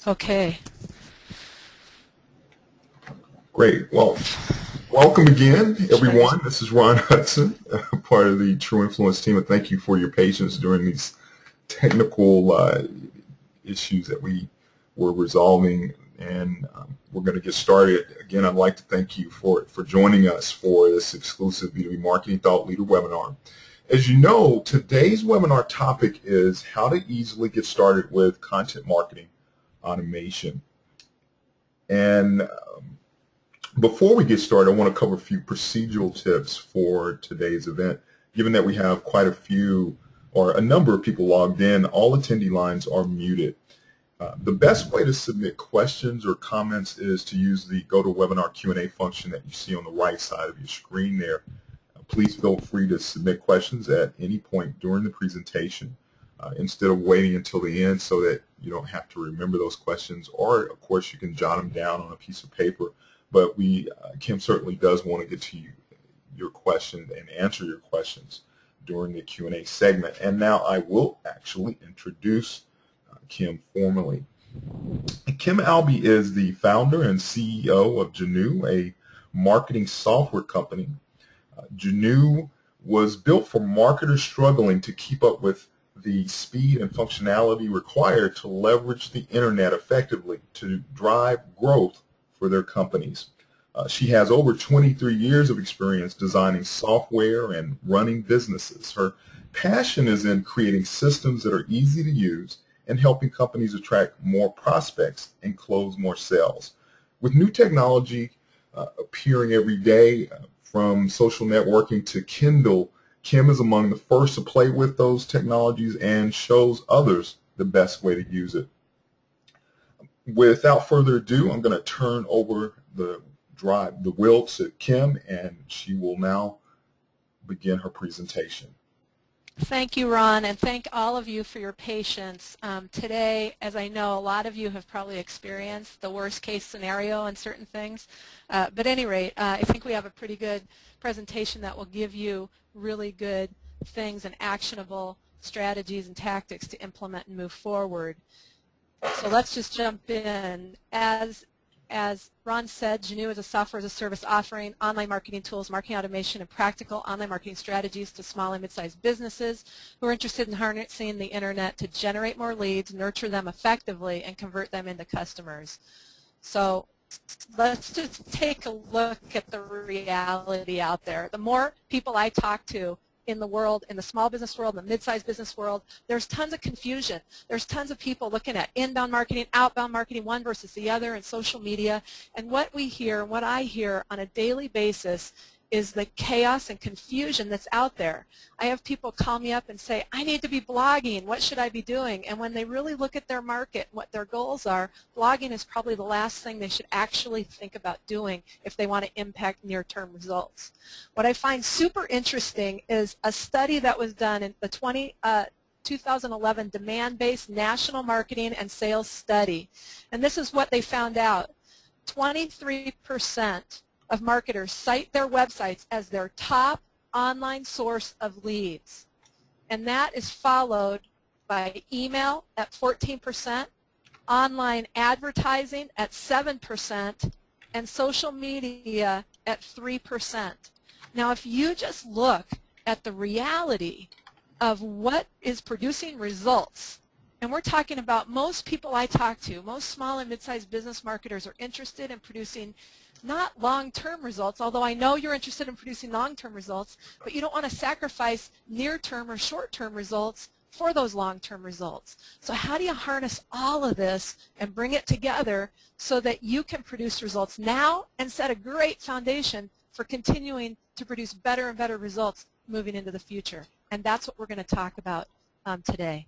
Okay. Great. Well, welcome again, Sure. everyone. This is Ron Hudson, part of the True Influence team, and thank you for your patience during these technical issues that we were resolving. And we're going to get started. Again, I'd like to thank you for joining us for this exclusive B2B Marketing Thought Leader webinar. As you know, today's webinar topic is how to easily get started with content marketing automation. And before we get started, I want to cover a few procedural tips for today's event. Given that we have quite a few or a number of people logged in, all attendee lines are muted. The best way to submit questions or comments is to use the GoToWebinar Q&A function that you see on the right side of your screen there. Please feel free to submit questions at any point during the presentation instead of waiting until the end so that you don't have to remember those questions, or of course you can jot them down on a piece of paper. But Kim certainly does want to get to your questions and answer your questions during the Q&A segment. And now I will actually introduce Kim formally. Kim Albee is the founder and CEO of Janoo, a marketing software company. Janoo was built for marketers struggling to keep up with the speed and functionality required to leverage the internet effectively to drive growth for their companies. She has over 23 years of experience designing software and running businesses. Her passion is in creating systems that are easy to use and helping companies attract more prospects and close more sales. With new technology appearing every day, from social networking to Kindle, Kim is among the first to play with those technologies and shows others the best way to use it. Without further ado, I'm going to turn over the wheel to Kim, and she will now begin her presentation. Thank you, Ron, and thank all of you for your patience. Today, as I know, a lot of you have probably experienced the worst case scenario on certain things. But at any rate, I think we have a pretty good presentation that will give you really good things and actionable strategies and tactics to implement and move forward. So let's just jump in. As Ron said, Janoo is a software as a service offering online marketing tools, marketing automation, and practical online marketing strategies to small and mid-sized businesses who are interested in harnessing the internet to generate more leads, nurture them effectively, and convert them into customers. So let's just take a look at the reality out there. The more people I talk to in the world, in the small business world, in the mid-sized business world, there's tons of confusion. There's tons of people looking at inbound marketing, outbound marketing, one versus the other, and social media. And what we hear, what I hear on a daily basis is the chaos and confusion that's out there. I have people call me up and say, I need to be blogging. What should I be doing? And when they really look at their market, what their goals are, blogging is probably the last thing they should actually think about doing if they want to impact near-term results. What I find super interesting is a study that was done in the 2011 Demand-Based National Marketing and Sales Study. And this is what they found out. 23% of marketers cite their websites as their top online source of leads. And that is followed by email at 14%, online advertising at 7%, and social media at 3%. Now, if you just look at the reality of what is producing results, and we're talking about most people I talk to, most small and mid-sized business marketers are interested in producing not long-term results, although I know you're interested in producing long-term results, but you don't want to sacrifice near-term or short-term results for those long-term results. So how do you harness all of this and bring it together so that you can produce results now and set a great foundation for continuing to produce better and better results moving into the future? And that's what we're going to talk about today.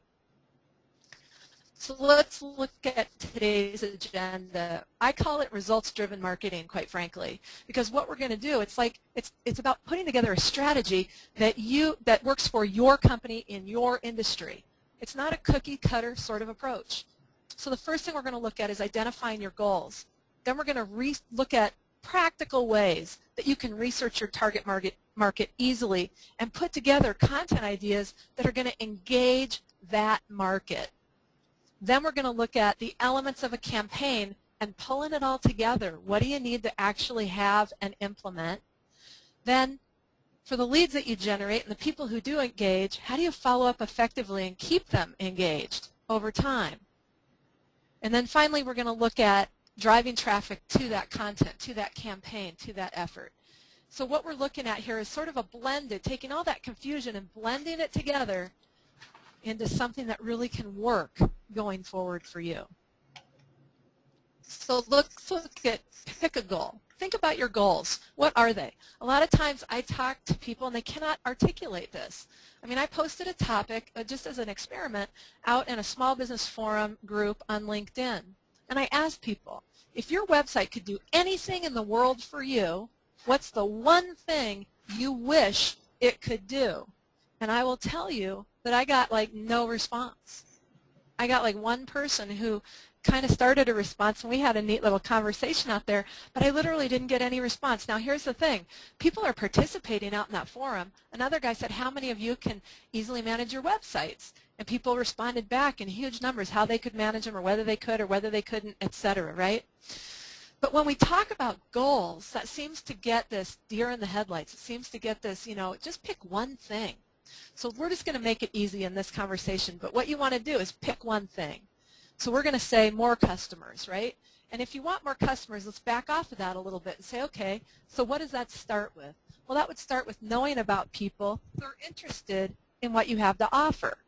So let's look at today's agenda. I call it results-driven marketing, quite frankly, because what we're going to do, it's about putting together a strategy that works for your company in your industry. It's not a cookie-cutter sort of approach. So the first thing we're going to look at is identifying your goals. Then we're going to look at practical ways that you can research your target market easily and put together content ideas that are going to engage that market. Then we're going to look at the elements of a campaign and pulling it all together. What do you need to actually have and implement? Then for the leads that you generate and the people who do engage, how do you follow up effectively and keep them engaged over time? And then finally, we're going to look at driving traffic to that content, to that campaign, to that effort. So what we're looking at here is sort of a blended, taking all that confusion and blending it together into something that really can work going forward for you. So let's look at, pick a goal. Think about your goals. What are they? A lot of times I talk to people and they cannot articulate this. I mean, I posted a topic just as an experiment out in a small business forum group on LinkedIn. And I asked people, if your website could do anything in the world for you, what's the one thing you wish it could do? And I will tell you that I got like no response. I got like one person who kind of started a response, and we had a neat little conversation out there, but I literally didn't get any response. Now here's the thing. People are participating out in that forum. Another guy said, how many of you can easily manage your websites? And people responded back in huge numbers how they could manage them or whether they could or whether they couldn't, etc., right? But when we talk about goals, that seems to get this deer in the headlights. It seems to get this, you know, just pick one thing. So we're just going to make it easy in this conversation, but what you want to do is pick one thing. So we're going to say more customers, right? And if you want more customers, let's back off of that a little bit and say, okay, so what does that start with? Well, that would start with knowing about people who are interested in what you have to offer.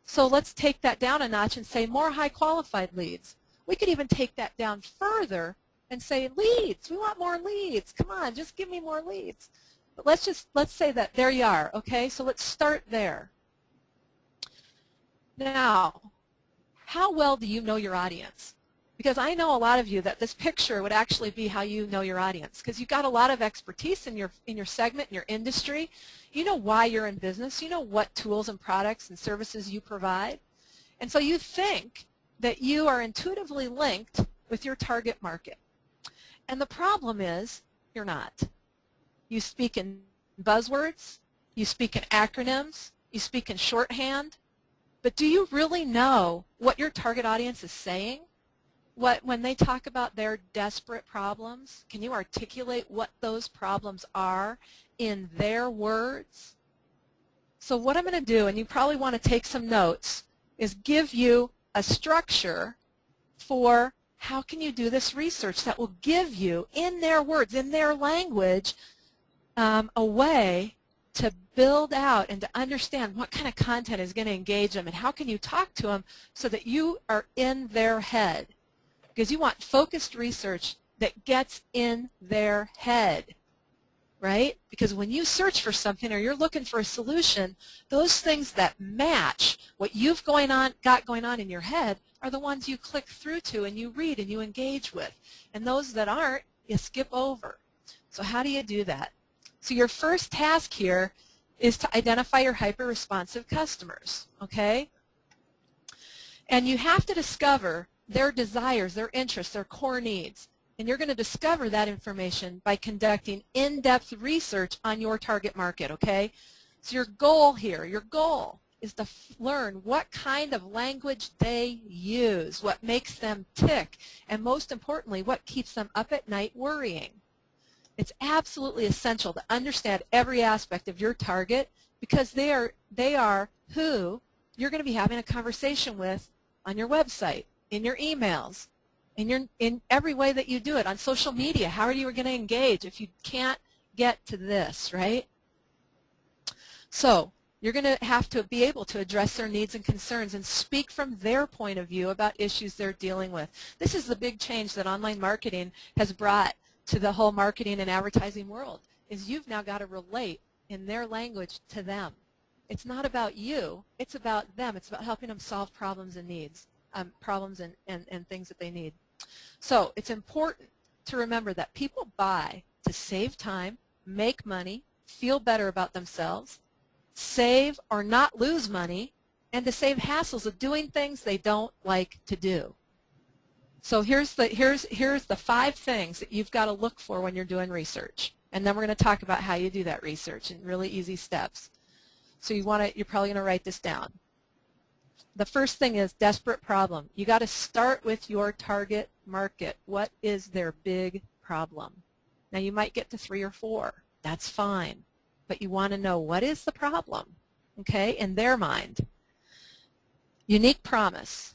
So let's take that down a notch and say more high qualified leads. We could even take that down further and say leads. We want more leads. Come on, just give me more leads. But let's say that there you are, okay? So let's start there. Now, how well do you know your audience? Because I know a lot of you that this picture would actually be how you know your audience, because you've got a lot of expertise in your segment, in your industry. You know why you're in business. You know what tools and products and services you provide. And so you think that you are intuitively linked with your target market. And the problem is you're not. You speak in buzzwords, you speak in acronyms, you speak in shorthand, but do you really know what your target audience is saying? When they talk about their desperate problems, can you articulate what those problems are in their words? So what I'm going to do, and you probably want to take some notes, is give you a structure for how can you do this research that will give you, in their words, in their language, a way to build out and to understand what kind of content is going to engage them and how can you talk to them so that you are in their head. Because you want focused research that gets in their head, right? Because when you search for something or you're looking for a solution, those things that match what you've got going on in your head are the ones you click through to and you read and you engage with. And those that aren't, you skip over. So how do you do that? So your first task here is to identify your hyper-responsive customers, okay? And you have to discover their desires, their interests, their core needs. And you're going to discover that information by conducting in-depth research on your target market, okay? So your goal here, your goal is to learn what kind of language they use, what makes them tick, and most importantly, what keeps them up at night worrying. It's absolutely essential to understand every aspect of your target because they are who you're going to be having a conversation with on your website, in your emails, in every way that you do it, on social media. How are you going to engage if you can't get to this, right? So you're going to have to be able to address their needs and concerns and speak from their point of view about issues they're dealing with. This is the big change that online marketing has brought to the whole marketing and advertising world, is you've now got to relate in their language to them. It's not about you, it's about them. It's about helping them solve problems and needs, problems and things that they need. So it's important to remember that people buy to save time, make money, feel better about themselves, save or not lose money, and to save hassles of doing things they don't like to do. So here's the 5 things that you've got to look for when you're doing research. And then we're going to talk about how you do that research in really easy steps. So you're probably going to write this down. The first thing is desperate problem. You got to start with your target market. What is their big problem? Now you might get to 3 or 4. That's fine. But you want to know what is the problem, okay, in their mind. Unique promise.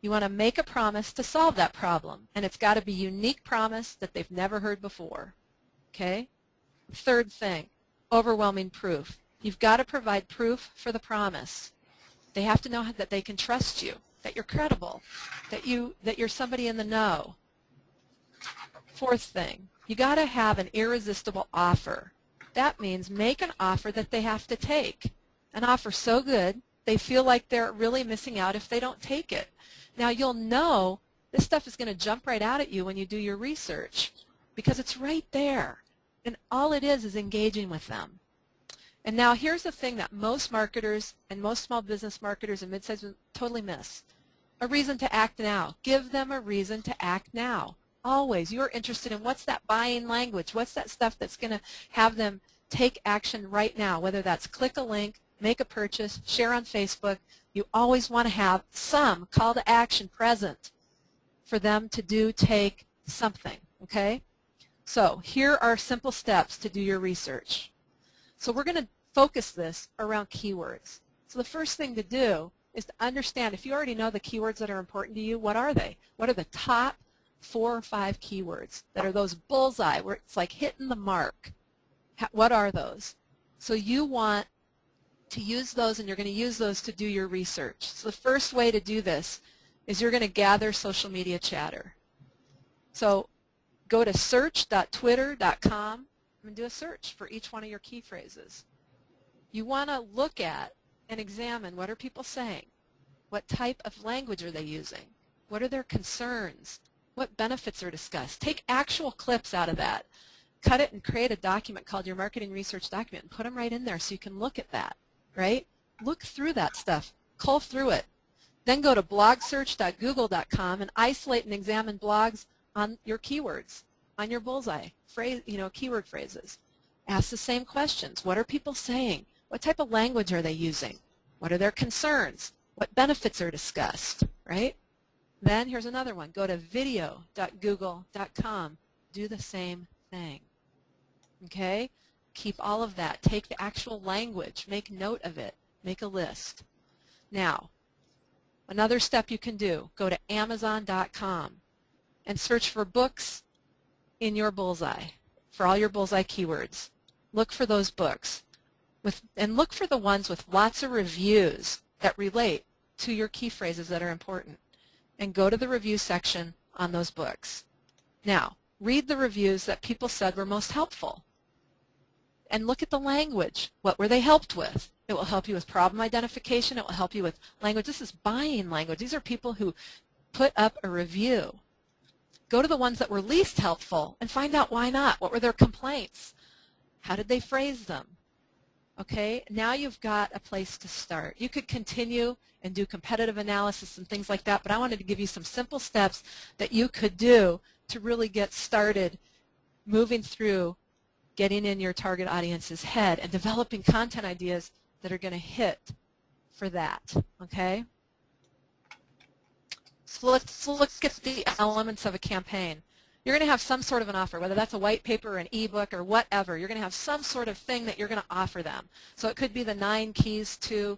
You want to make a promise to solve that problem, and it's got to be a unique promise that they've never heard before, okay? Third thing, overwhelming proof. You've got to provide proof for the promise. They have to know that they can trust you, that you're credible, that you're somebody in the know. Fourth thing, you got to have an irresistible offer. That means make an offer that they have to take. An offer so good they feel like they're really missing out if they don't take it. Now you'll know this stuff is going to jump right out at you when you do your research because it's right there. And all it is engaging with them. And now here's the thing that most marketers and most small business marketers and mid-sized totally miss. A reason to act now. Give them a reason to act now. Always. You're interested in what's that buying language, what's that stuff that's going to have them take action right now, whether that's click a link, make a purchase, share on Facebook. You always want to have some call to action present for them to do, take something, okay? So here are simple steps to do your research. So we're going to focus this around keywords. So the first thing to do is to understand, if you already know the keywords that are important to you, what are they? What are the top 4 or 5 keywords that are those bullseye where it's like hitting the mark? What are those? So you want to use those, and you're going to use those to do your research. So the first way to do this is you're going to gather social media chatter. So go to search.twitter.com and do a search for each one of your key phrases. You want to look at and examine what are people saying. What type of language are they using? What are their concerns? What benefits are discussed? Take actual clips out of that. Cut it and create a document called your marketing research document and put them right in there so you can look at that, right? Look through that stuff. Cull through it. Then go to blogsearch.google.com and isolate and examine blogs on your keywords, on your bullseye, phrase, keyword phrases. Ask the same questions. What are people saying? What type of language are they using? What are their concerns? What benefits are discussed, right? Then here's another one. Go to video.google.com. Do the same thing, okay? Keep all of that. Take the actual language. Make note of it. Make a list. Now, another step you can do, go to Amazon.com and search for books in your bullseye, for all your bullseye keywords. Look for those books. And look for the ones with lots of reviews that relate to your key phrases that are important. And go to the review section on those books. Now, read the reviews that people said were most helpful. And look at the language. What were they helped with? It will help you with problem identification. It will help you with language. This is buying language. These are people who put up a review. Go to the ones that were least helpful and find out why not. What were their complaints? How did they phrase them? Okay, now you've got a place to start. You could continue and do competitive analysis and things like that, but I wanted to give you some simple steps that you could do to really get started moving through getting in your target audience's head and developing content ideas that are going to hit for that, okay? So let's look at the elements of a campaign. You're going to have some sort of an offer, whether that's a white paper or an ebook or whatever. You're going to have some sort of thing that you're going to offer them. So it could be the 9 keys to,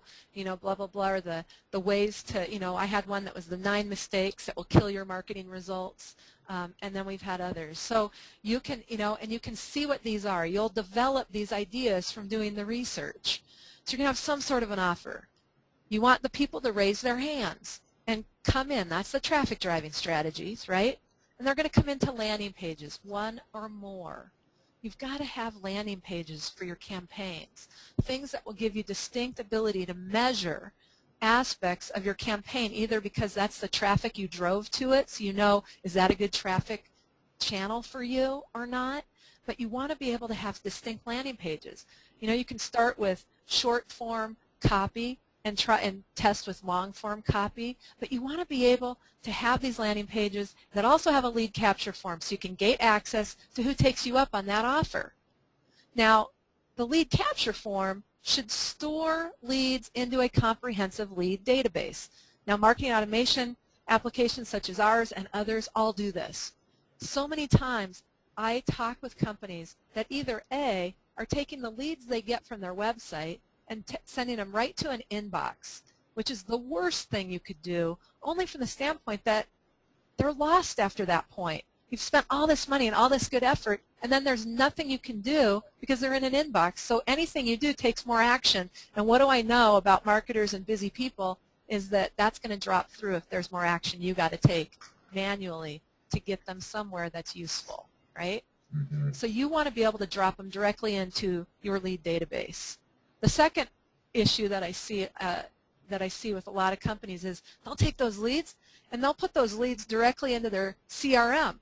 blah, blah, blah, or the ways to, I had one that was the 9 mistakes that will kill your marketing results. And then we've had others. So you can, and you can see what these are. You'll develop these ideas from doing the research. So you're going to have some sort of an offer. You want the people to raise their hands and come in. That's the traffic driving strategies, right? And they're going to come into landing pages, 1 or more. You've got to have landing pages for your campaigns, things that will give you distinct ability to measure aspects of your campaign, either because that's the traffic you drove to it, so you know, is that a good traffic channel for you or not? But you want to be able to have distinct landing pages. You can start with short form copy and try and test with long form copy, but you want to be able to have these landing pages that also have a lead capture form so you can gate access to who takes you up on that offer. Now, the lead capture form should store leads into a comprehensive lead database. Now, marketing automation applications such as ours and others all do this. So many times I talk with companies that either A, are taking the leads they get from their website and sending them right to an inbox, which is the worst thing you could do, only from the standpoint that they're lost after that point. You've spent all this money and all this good effort, and then there's nothing you can do because they're in an inbox. So anything you do takes more action. And what do I know about marketers and busy people is that that's going to drop through if there's more action you got to take manually to get them somewhere that's useful, right? Mm-hmm. So you want to be able to drop them directly into your lead database. The second issue that I see with a lot of companies is they'll take those leads and they'll put those leads directly into their CRM.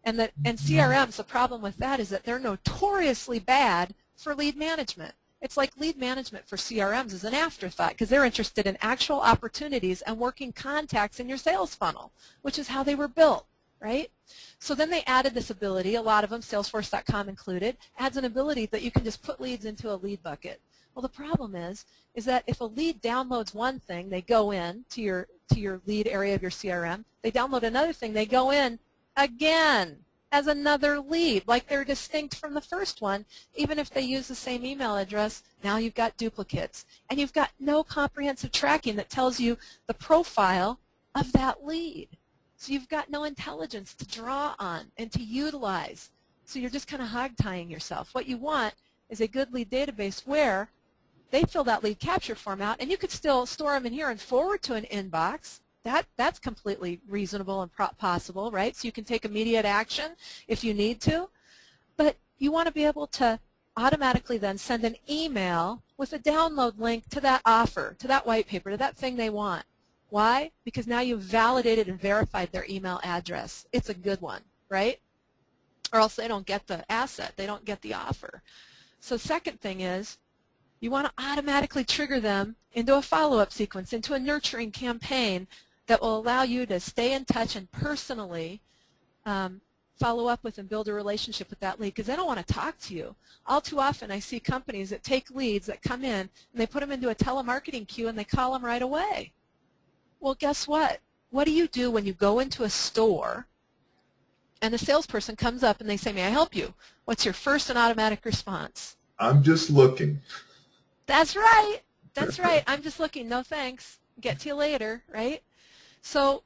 And CRM's the problem with that is that they're notoriously bad for lead management. It's like lead management for CRMs is an afterthought because they're interested in actual opportunities and working contacts in your sales funnel, which is how they were built, right? So then they added this ability, a lot of them, Salesforce.com included, adds an ability that you can just put leads into a lead bucket. Well, the problem is that if a lead downloads one thing, they go in to your lead area of your CRM. They download another thing, they go in again as another lead, like they're distinct from the first one. Even if they use the same email address, now you've got duplicates. And you've got no comprehensive tracking that tells you the profile of that lead. So you've got no intelligence to draw on and to utilize. So you're just kind of hog-tying yourself. What you want is a good lead database where they fill that lead capture form out, and you could still store them in here and forward to an inbox. That's completely reasonable and possible, right? So you can take immediate action if you need to. But you want to be able to automatically then send an email with a download link to that offer, to that white paper, to that thing they want. Why? Because now you've validated and verified their email address. It's a good one, right? Or else they don't get the asset. They don't get the offer. So second thing is you want to automatically trigger them into a follow-up sequence, into a nurturing campaign that will allow you to stay in touch and personally follow up with and build a relationship with that lead because they don't want to talk to you. All too often I see companies that take leads that come in and they put them into a telemarketing queue and they call them right away. Well, guess what? What do you do when you go into a store and the salesperson comes up and they say, "May I help you?" What's your first and automatic response? I'm just looking. That's right. That's right. I'm just looking. No thanks. Get to you later, right? So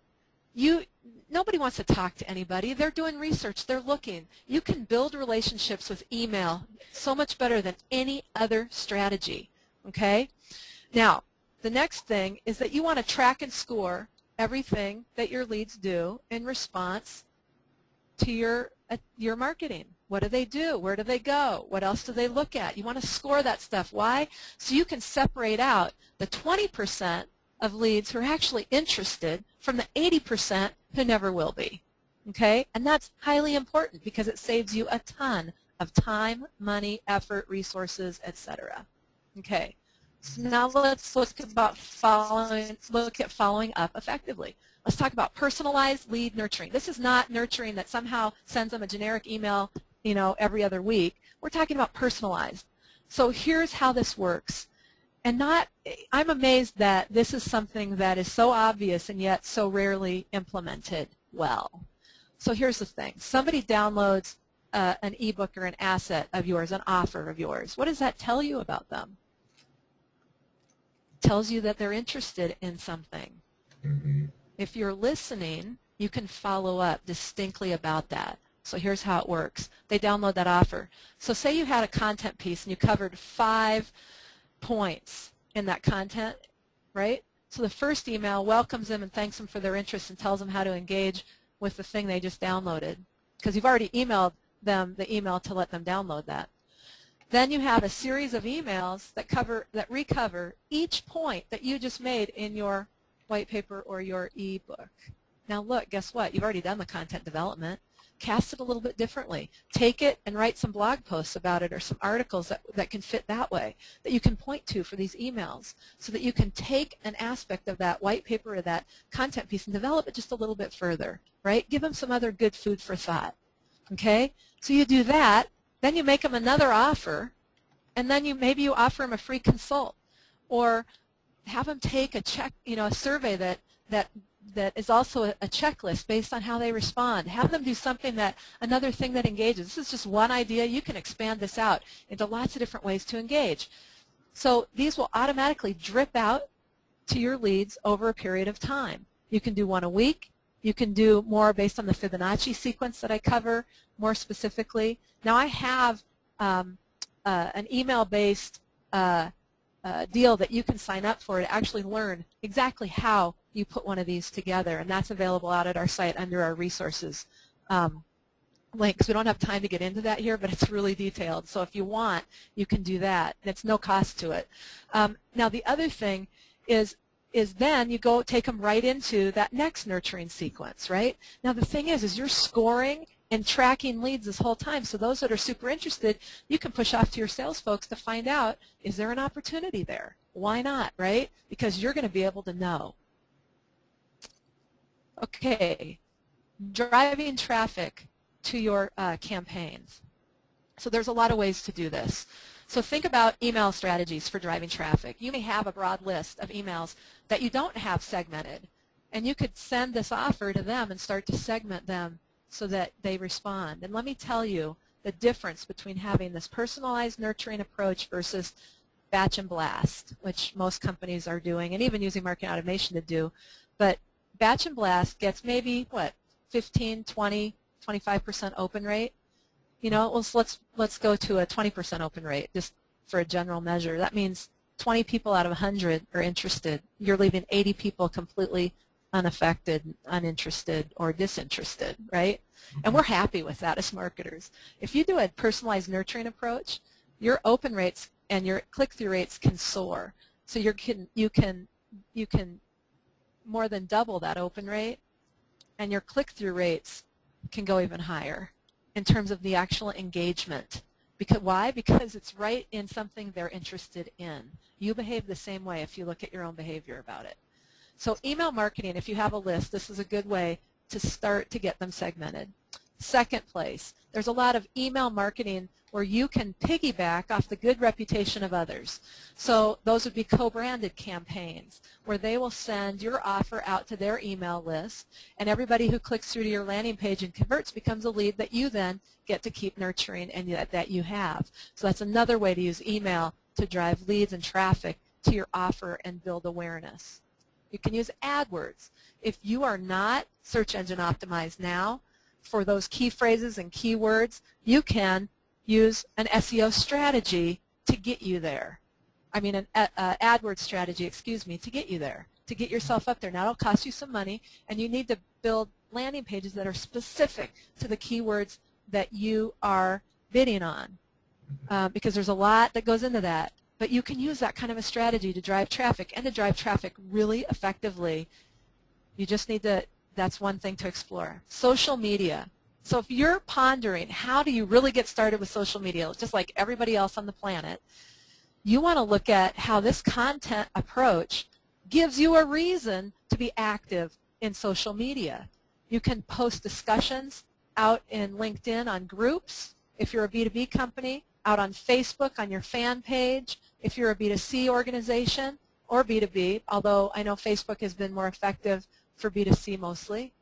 nobody wants to talk to anybody. They're doing research. They're looking. You can build relationships with email so much better than any other strategy, okay? Now, the next thing is that you want to track and score everything that your leads do in response to your marketing. What do they do? Where do they go? What else do they look at? You want to score that stuff. Why? So you can separate out the 20% of leads who are actually interested from the 80% who never will be. Okay? And that's highly important because it saves you a ton of time, money, effort, resources, etc. Okay. So now let's look at following up effectively. Let's talk about personalized lead nurturing. This is not nurturing that somehow sends them a generic email, every other week. We're talking about personalized. So here's how this works. And I'm amazed that this is something that is so obvious and yet so rarely implemented well. So here's the thing. Somebody downloads an ebook or an asset of yours, an offer of yours. What does that tell you about them? It tells you that they're interested in something. Mm-hmm. If you're listening, you can follow up distinctly about that. So here's how it works. They download that offer. So say you had a content piece and you covered 5 points in that content, right? So the first email welcomes them and thanks them for their interest and tells them how to engage with the thing they just downloaded because you've already emailed them the email to let them download that. Then you have a series of emails that recover each point that you just made in your white paper or your ebook. Now look, guess what? You've already done the content development. Cast it a little bit differently. Take it and write some blog posts about it or some articles that can fit that way, that you can point to for these emails so that you can take an aspect of that white paper or that content piece and develop it just a little bit further, right? Give them some other good food for thought, okay? So you do that, then you make them another offer, And then maybe you offer them a free consult, or have them take a survey that is also a checklist based on how they respond. Have them do something another thing that engages. This is just one idea. You can expand this out into lots of different ways to engage. So these will automatically drip out to your leads over a period of time. You can do one a week. You can do more based on the Fibonacci sequence that I cover more specifically. Now I have an email-based deal that you can sign up for to actually learn exactly how you put one of these together, and that's available out at our site under our resources links. We don't have time to get into that here, but it's really detailed. So if you want, you can do that. It's no cost to it. Now the other thing is then you go take them right into that next nurturing sequence, right? Now the thing is you're scoring and tracking leads this whole time. So those that are super interested, you can push off to your sales folks to find out, is there an opportunity there? Why not, right? Because you're going to be able to know. Okay, driving traffic to your campaigns. So there's a lot of ways to do this. So think about email strategies for driving traffic. You may have a broad list of emails that you don't have segmented, and you could send this offer to them and start to segment them so that they respond. And let me tell you the difference between having this personalized nurturing approach versus batch and blast, which most companies are doing, and even using marketing automation to do. But batch and blast gets maybe, what, 15, 20, 25% open rate. You know, let's go to a 20% open rate just for a general measure. That means 20 people out of 100 are interested. You're leaving 80 people completely unaffected, uninterested, or disinterested, right? And we're happy with that as marketers. If you do a personalized nurturing approach, your open rates and your click-through rates can soar. So you can more than double that open rate, and your click-through rates can go even higher in terms of the actual engagement. Why? Because it's right in something they're interested in. You behave the same way if you look at your own behavior about it. So email marketing, if you have a list, this is a good way to start to get them segmented. Second place, there's a lot of email marketing where you can piggyback off the good reputation of others. So those would be co-branded campaigns where they will send your offer out to their email list, and everybody who clicks through to your landing page and converts becomes a lead that you then get to keep nurturing and that you have. So that's another way to use email to drive leads and traffic to your offer and build awareness. You can use AdWords. If you are not search engine optimized now for those key phrases and keywords, you can use an SEO strategy to get you there. I mean an AdWords strategy, excuse me, to get you there, to get yourself up there. Now it'll cost you some money, and you need to build landing pages that are specific to the keywords that you are bidding on, because there's a lot that goes into that. But you can use that kind of a strategy to drive traffic, and to drive traffic really effectively. You just need to, that's one thing to explore. Social media. So if you're pondering how do you really get started with social media, just like everybody else on the planet, you want to look at how this content approach gives you a reason to be active in social media. You can post discussions out in LinkedIn on groups if you're a B2B company, out on Facebook on your fan page if you're a B2C organization, or B2B, although I know Facebook has been more effective for B2C mostly.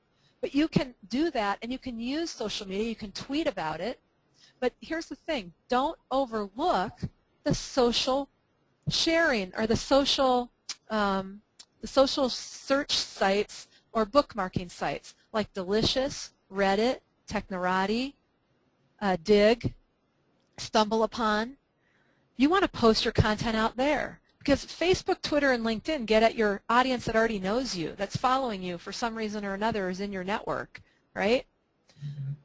But you can do that, and you can use social media. You can tweet about it. But here's the thing. Don't overlook the social sharing or the social search sites or bookmarking sites like Delicious, Reddit, Technorati, Dig, StumbleUpon. You want to post your content out there, because Facebook, Twitter, and LinkedIn get at your audience that already knows you, that's following you for some reason or another, is in your network, right?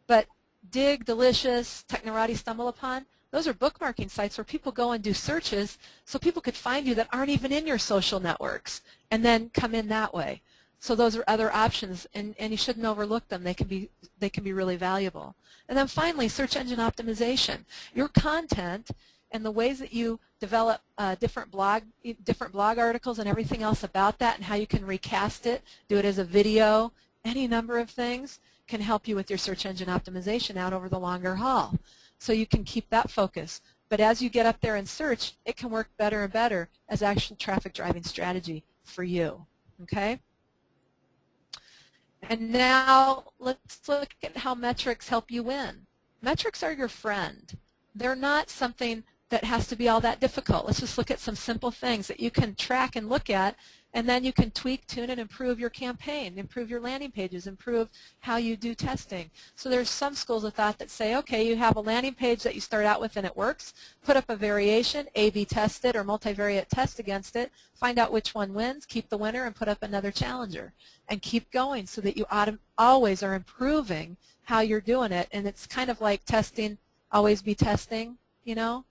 But Dig, Delicious, Technorati, StumbleUpon, those are bookmarking sites where people go and do searches so people could find you that aren't even in your social networks and then come in that way. So those are other options, and you shouldn't overlook them. They can be really valuable. And then finally, search engine optimization. Your content and the ways that you develop different blog articles and everything else about that, and how you can recast it, do it as a video, any number of things can help you with your search engine optimization out over the longer haul. So you can keep that focus. But as you get up there in search, it can work better and better as actual traffic driving strategy for you. Okay? And now let's look at how metrics help you win. Metrics are your friend. They're not something that has to be all that difficult. Let's just look at some simple things that you can track and look at, and then you can tweak, tune, and improve your campaign, improve your landing pages, improve how you do testing. So there's some schools of thought that say, okay, you have a landing page that you start out with and it works, put up a variation, A/B test it or multivariate test against it, find out which one wins, keep the winner, and put up another challenger, and keep going so that you always are improving how you're doing it. And it's kind of like testing, always be testing, you know,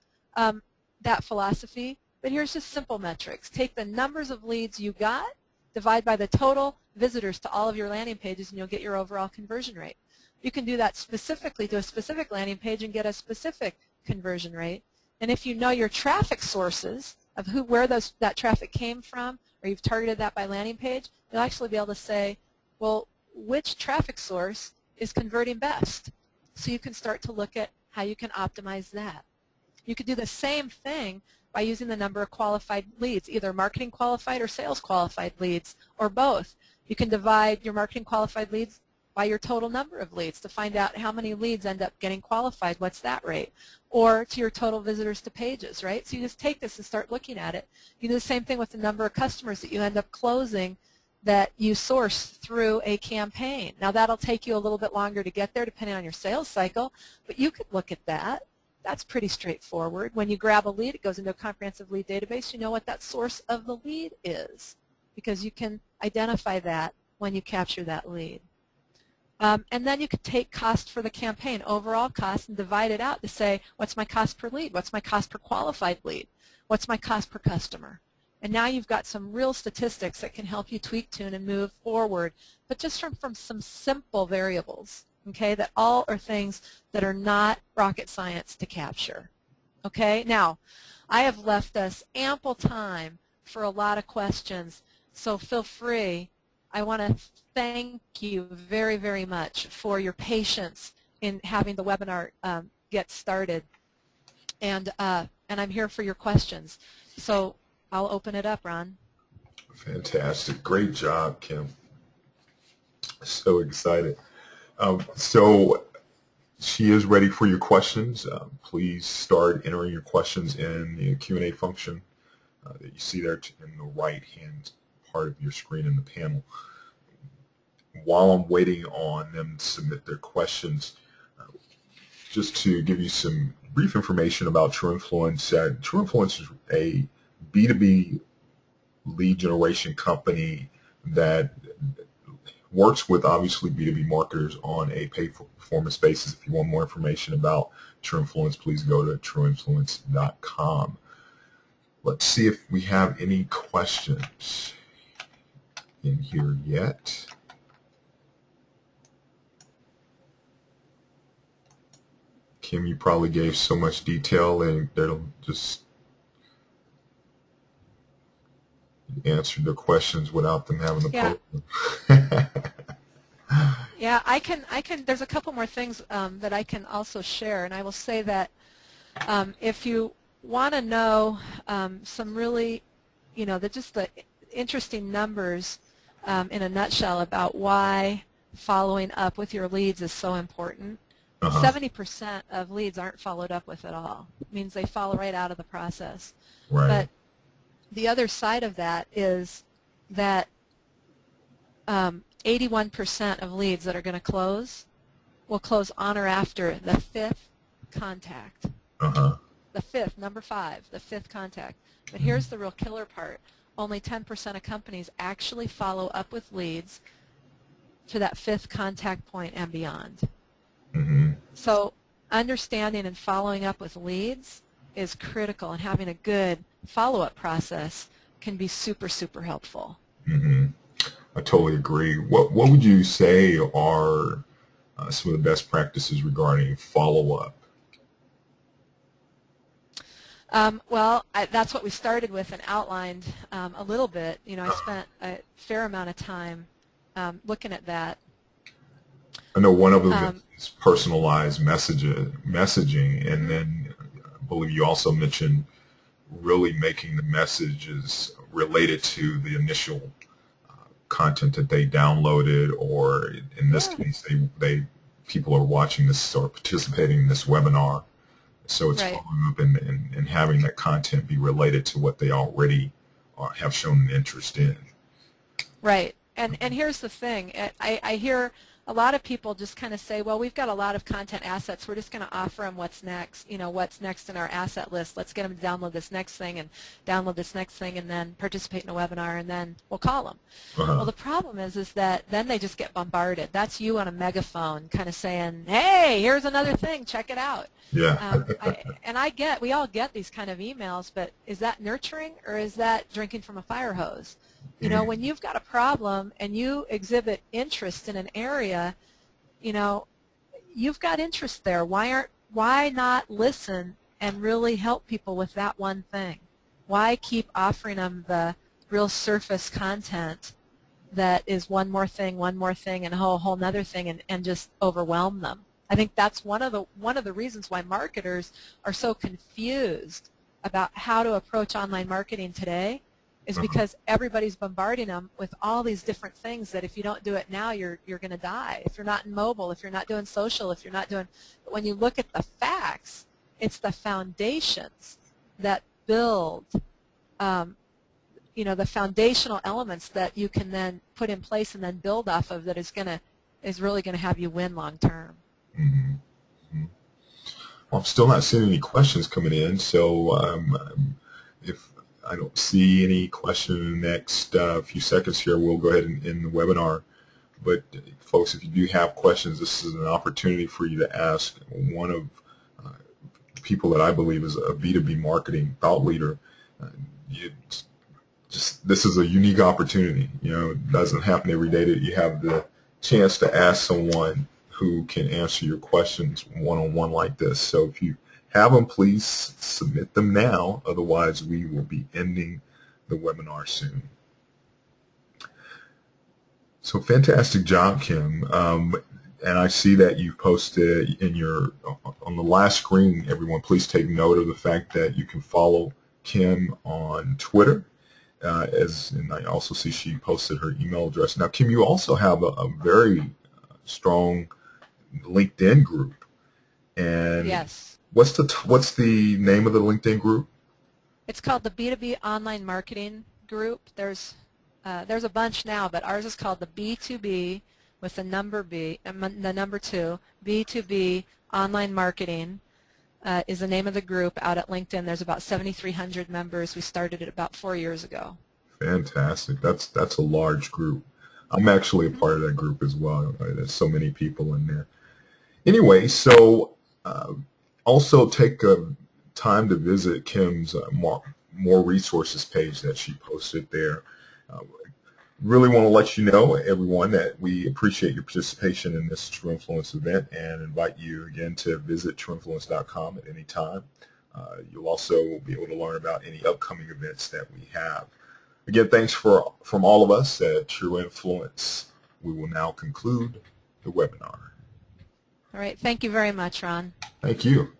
that philosophy. But here's just simple metrics. Take the numbers of leads you got, divide by the total visitors to all of your landing pages, and you'll get your overall conversion rate. You can do that specifically to a specific landing page and get a specific conversion rate. And if you know your traffic sources of where that traffic came from, or you've targeted that by landing page, you'll actually be able to say, well, which traffic source is converting best? So you can start to look at how you can optimize that. You could do the same thing by using the number of qualified leads, either marketing qualified or sales qualified leads, or both. You can divide your marketing qualified leads by your total number of leads to find out how many leads end up getting qualified, what's that rate, or to your total visitors to pages, right? So you just take this and start looking at it. You do the same thing with the number of customers that you end up closing that you source through a campaign. Now that'll take you a little bit longer to get there depending on your sales cycle, but you could look at that. That's pretty straightforward. When you grab a lead, it goes into a comprehensive lead database. You know what that source of the lead is because you can identify that when you capture that lead. And then you could take cost for the campaign, overall cost, and divide it out to say, what's my cost per lead? What's my cost per qualified lead? What's my cost per customer? And now you've got some real statistics that can help you tweak, tune, and move forward, but just from some simple variables. Okay, that all are things that are not rocket science to capture. Okay, now I have left us ample time for a lot of questions, so feel free. I want to thank you very, very much for your patience in having the webinar get started, and I'm here for your questions. So I'll open it up, Ron. Fantastic, great job, Kim. So excited. So she is ready for your questions. Please start entering your questions in the Q&A function that you see there in the right-hand part of your screen in the panel. While I'm waiting on them to submit their questions, just to give you some brief information about TrueInfluence. TrueInfluence is a B2B lead generation company that works with obviously B2B marketers on a pay-for-performance basis. If you want more information about TrueInfluence, please go to trueinfluence.com. Let's see if we have any questions in here yet. Kim, you probably gave so much detail and that'll just answer the questions without them having to post them. Yeah, I can, there's a couple more things that I can also share, and I will say that if you want to know some really, just the interesting numbers in a nutshell about why following up with your leads is so important, 70% of leads aren't followed up with at all. It means they fall right out of the process. Right. But the other side of that is that 81% of leads that are going to close will close on or after the fifth contact. The fifth, number 5, the fifth contact. But here's the real killer part. Only 10% of companies actually follow up with leads to that fifth contact point and beyond. So understanding and following up with leads is critical, and having a good follow-up process can be super, super helpful. I totally agree. What would you say are some of the best practices regarding follow-up? Well, that's what we started with and outlined a little bit. I spent a fair amount of time looking at that. I know one of them is personalized messaging, and then believe you also mentioned really making the messages related to the initial content that they downloaded, or in this case, they people are watching this or participating in this webinar. So it's Right. following up and having that content be related to what they already have shown an interest in. Right. And here's the thing. I hear a lot of people just kind of say, well, we've got a lot of content assets. We're just going to offer them what's next, what's next in our asset list. Let's get them to download this next thing and download this next thing and then participate in a webinar, and then we'll call them. Well, the problem is that then they just get bombarded. That's you on a megaphone kind of saying, hey, here's another thing. Check it out. Yeah. We all get these kind of emails, but is that nurturing or is that drinking from a fire hose? When you've got a problem and you exhibit interest in an area, you've got interest there. Why not listen and really help people with that one thing? Why keep offering them the real surface content that is one more thing, and a whole nother thing, and just overwhelm them? I think that's one of the reasons why marketers are so confused about how to approach online marketing today, is because everybody's bombarding them with all these different things that if you don't do it now, you're going to die. If you're not in mobile, if you're not doing social, if you're not doing, but when you look at the facts, it's the foundations that build, the foundational elements that you can then put in place and then build off of, that is really going to have you win long term. Mm-hmm. Well, I'm still not seeing any questions coming in, so if I don't see any question in the next few seconds here, we'll go ahead and end the webinar. But folks, if you do have questions, this is an opportunity for you to ask one of the people that I believe is a B2B marketing thought leader. This is a unique opportunity. It doesn't happen every day that you have the chance to ask someone who can answer your questions one-on-one like this. So if you have them, please submit them now. Otherwise, we will be ending the webinar soon. So fantastic job, Kim. And I see that you've posted on the last screen, everyone, please take note of the fact that you can follow Kim on Twitter. And I also see she posted her email address. Now, Kim, you also have a very strong LinkedIn group. And yes. What's the name of the LinkedIn group? It's called the B2B Online Marketing Group. There's a bunch now, but ours is called the B2B with the number B, the number 2. B2B Online Marketing is the name of the group out at LinkedIn. There's about 7,300 members. We started it about 4 years ago. Fantastic. That's a large group. I'm actually a part of that group as well. There's so many people in there. Anyway, so also take time to visit Kim's more resources page that she posted there. Really want to let you know, everyone, that we appreciate your participation in this TrueInfluence event and invite you again to visit trueinfluence.com at any time. You'll also be able to learn about any upcoming events that we have. Again, thanks from all of us at TrueInfluence. We will now conclude the webinar. All right. Thank you very much, Ron. Thank you.